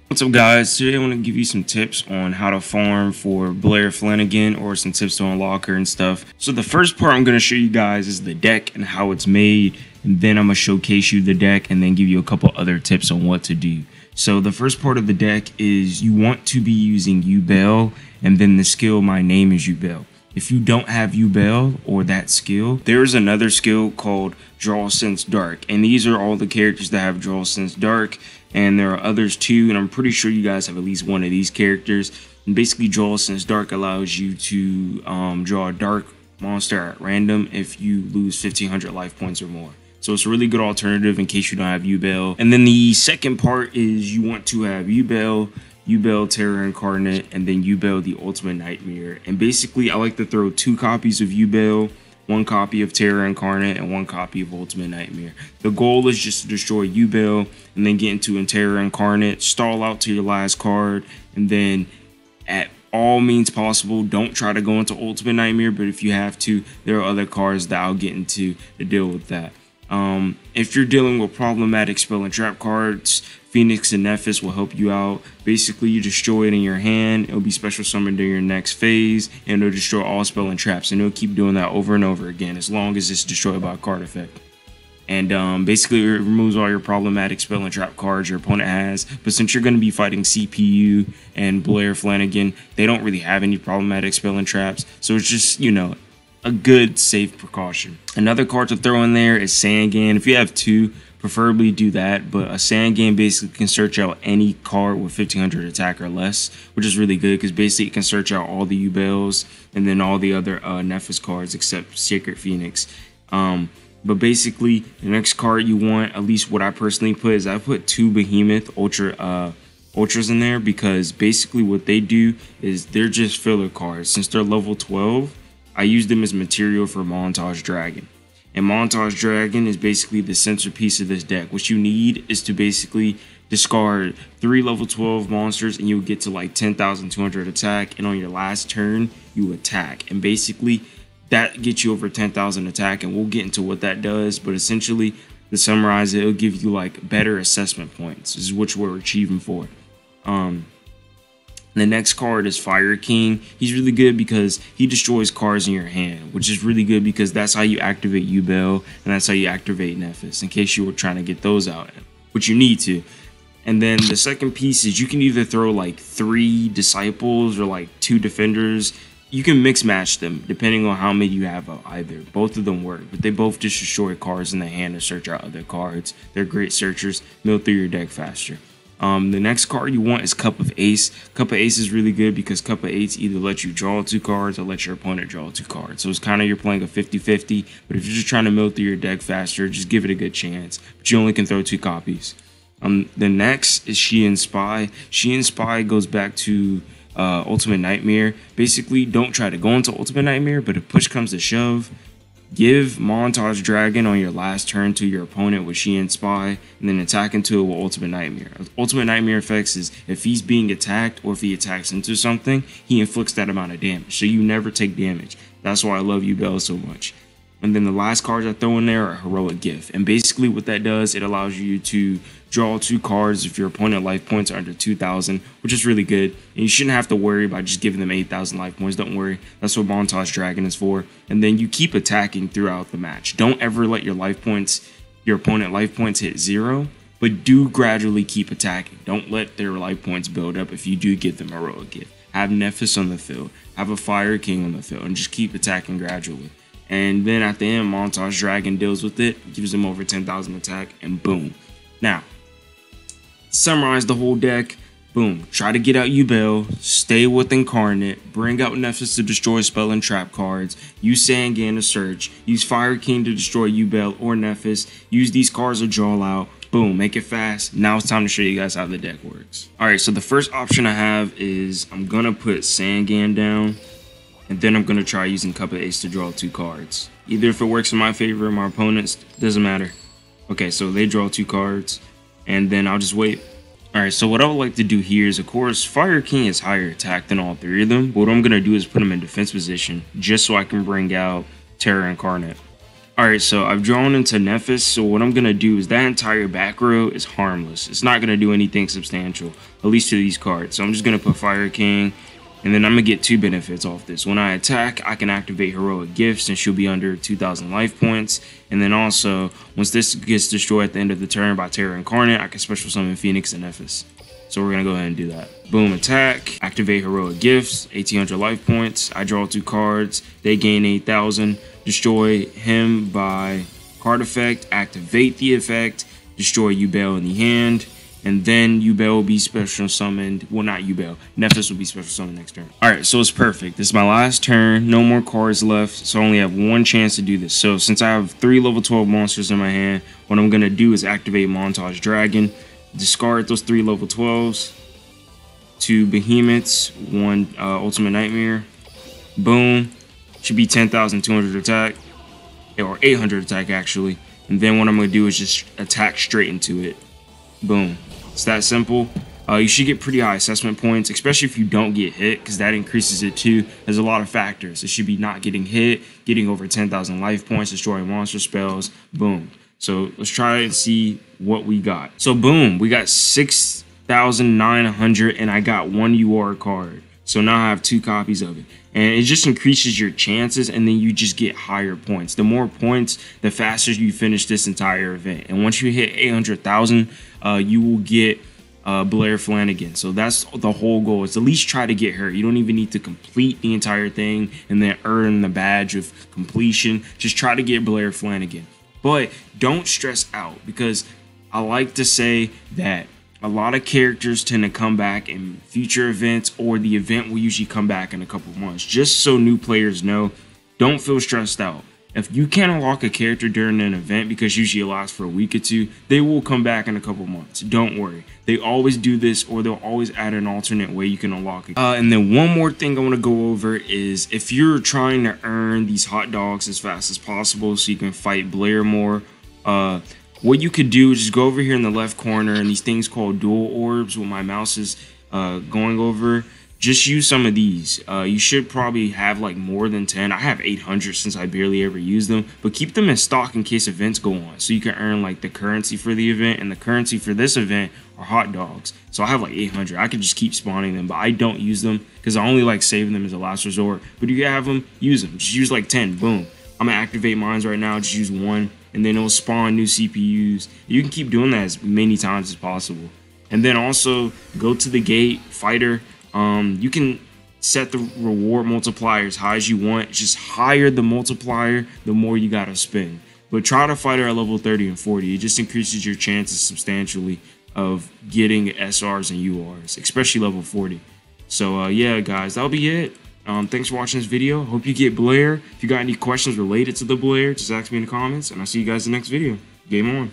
What's up, guys? Today I want to give you some tips on how to farm for Blair Flanagan, or some tips to unlock her and stuff. So the first part I'm going to show you guys is the deck and how it's made, and then I'm going to showcase you the deck and then give you a couple other tips on what to do. So the first part of the deck is you want to be using Yubel, and then the skill My Name is Yubel. If you don't have Yubel or that skill, there's another skill called Draw Sense Dark, and these are all the characters that have Draw Sense Dark, and there are others too, and I'm pretty sure you guys have at least one of these characters. And basically, Draw Sense Dark allows you to draw a dark monster at random if you lose 1500 life points or more. So it's a really good alternative in case you don't have Yubel. And then the second part is you want to have Yubel, Terror Incarnate, and then Yubel the Ultimate Nightmare. And basically, I like to throw 2 copies of Yubel, 1 copy of Terror Incarnate, and 1 copy of Ultimate Nightmare. The goal is just to destroy Yubel and then get into a Terror Incarnate, stall out to your last card, and then at all means possible, don't try to go into Ultimate Nightmare, but if you have to, there are other cards that I'll get into to deal with that. If you're dealing with problematic spell and trap cards, Phoenix and Nephis will help you out. Basically, you destroy it in your hand, it'll be special summoned during your next phase, and it'll destroy all spell and traps, and it'll keep doing that over and over again as long as it's destroyed by a card effect. And basically, it removes all your problematic spell and trap cards your opponent has. But since you're going to be fighting CPU and Blair Flanagan, they don't really have any problematic spell and traps, so it's just, you know, a good safe precaution. Another card to throw in there is Sangan. If you have 2, preferably do that, but a Sangan basically can search out any card with 1500 attack or less, which is really good because basically it can search out all the Yubels and then all the other Nephis cards except Sacred Phoenix. But basically, the next card you want, at least what I personally put, is I put 2 Behemoth Ultras in there, because basically what they do is they're just filler cards. Since they're level 12, I use them as material for Montage Dragon. And Montage Dragon is basically the centerpiece of this deck. What you need is to basically discard 3 level 12 monsters and you'll get to like 10,200 attack, and on your last turn you attack, and basically that gets you over 10,000 attack, and we'll get into what that does. But essentially, to summarize it, it'll give you like better assessment points. This is what we're achieving for. The next card is Fire King. He's really good because he destroys cards in your hand, which is really good because that's how you activate Yubel, and that's how you activate Nephis, in case you were trying to get those out, which you need to. And then the second piece is you can either throw like 3 Disciples or like 2 Defenders. You can mix match them depending on how many you have of either. Both of them work, but they both just destroy cards in the hand to search out other cards. They're great searchers, mill through your deck faster. The next card you want is Cup of Ace. Cup of Ace is really good because Cup of Ace either lets you draw 2 cards or let your opponent draw 2 cards. So it's kind of, you're playing a 50-50, but if you're just trying to mill through your deck faster, just give it a good chance. But you only can throw 2 copies. The next is She and Spy. She and Spy goes back to Ultimate Nightmare. Basically, don't try to go into Ultimate Nightmare, but if push comes to shove, give Montage Dragon on your last turn to your opponent with She and Spy, and then attack into it with Ultimate Nightmare. Ultimate Nightmare effects is if he's being attacked or if he attacks into something, he inflicts that amount of damage, so you never take damage. That's why I love Yubel so much. And then the last cards I throw in there are Heroic Gift, and basically what that does, it allows you to draw 2 cards if your opponent life points are under 2,000, which is really good. And you shouldn't have to worry about just giving them 8,000 life points. Don't worry, that's what Montage Dragon is for. And then you keep attacking throughout the match. Don't ever let your opponent life points hit 0, but do gradually keep attacking. Don't let their life points build up if you do give them a Heroic Gift. Have Nephis on the field, have a Fire King on the field, and just keep attacking gradually. And then at the end, Montage Dragon deals with it, gives them over 10,000 attack, and boom. Now, summarize the whole deck. Boom. Try to get out Yubel, stay with Incarnate, bring out Nephis to destroy spell and trap cards, use Sangan to search, use Fire King to destroy Yubel or Nephis, use these cards to draw out. Boom, make it fast. Now it's time to show you guys how the deck works. Alright, so the first option I have is I'm gonna put Sangan down, and then I'm going to try using Cup of Ace to draw 2 cards. Either if it works in my favor or my opponent's, doesn't matter. Okay, so they draw 2 cards, and then I'll just wait. Alright, so what I would like to do here is, of course, Fire King is higher attack than all 3 of them. But what I'm going to do is put him in defense position, just so I can bring out Terror Incarnate. Alright, so I've drawn into Nephis, so what I'm going to do is that entire back row is harmless. It's not going to do anything substantial, at least to these cards. So I'm just going to put Fire King, and then I'm going to get 2 benefits off this. When I attack, I can activate Heroic Gifts, and she'll be under 2,000 life points. And then also, once this gets destroyed at the end of the turn by Terra Incarnate, I can special summon Phoenix and Nephis. So we're going to go ahead and do that. Boom, attack, activate Heroic Gifts, 1,800 life points. I draw 2 cards, they gain 8,000. Destroy him by card effect, activate the effect, destroy Yubel in the hand, and then Yubel will be special summoned. Well, not Yubel, Nephis will be special summoned next turn. Alright, so it's perfect. This is my last turn, no more cards left, so I only have 1 chance to do this. So since I have 3 level 12 monsters in my hand, what I'm going to do is activate Montage Dragon, discard those 3 level 12s, 2 Behemoths, 1 Ultimate Nightmare, boom. Should be 10,200 attack, or 800 attack actually. And then what I'm going to do is just attack straight into it. Boom. It's that simple. You should get pretty high assessment points, especially if you don't get hit, because that increases it too. There's a lot of factors. It should be not getting hit, getting over 10,000 life points, destroying monster spells. Boom. So let's try and see what we got. So boom, we got 6,900, and I got 1 UR card. So now I have 2 copies of it, and it just increases your chances, and then you just get higher points. The more points, the faster you finish this entire event. And once you hit 800,000, you will get BLAIR Flanagan. So that's the whole goal, is at least try to get her. You don't even need to complete the entire thing and then earn the badge of completion. Just try to get BLAIR Flanagan. But don't stress out, because I like to say that a lot of characters tend to come back in future events, or the event will usually come back in a couple months. Just so new players know, don't feel stressed out. If you can't unlock a character during an event, because usually it lasts for a week or 2, they will come back in a couple months. Don't worry. They always do this, or they'll always add an alternate way you can unlock it. And then one more thing I want to go over is, if you're trying to earn these hot dogs as fast as possible so you can fight BLAIR more, what you could do is just go over here in the left corner, and these things called dual orbs, what my mouse is going over, just use some of these. You should probably have like more than 10. I have 800 since I barely ever use them, but keep them in stock in case events go on, so you can earn like the currency for the event, and the currency for this event are hot dogs. So I have like 800. I could just keep spawning them, but I don't use them because I only like saving them as a last resort. But if you have them, use them. Just use like 10. Boom. I'm gonna activate mines right now. Just use 1, and then it'll spawn new CPUs. You can keep doing that as many times as possible. And then also go to the gate fighter. You can set the reward multiplier as high as you want. Just higher the multiplier, the more you gotta spend. But try to fight her at level 30 and 40. It just increases your chances substantially of getting SRs and URs, especially level 40. So yeah, guys, that'll be it. Thanks for watching this video. Hope you get BLAIR. If you got any questions related to the BLAIR, just ask me in the comments, and I'll see you guys in the next video. Game on.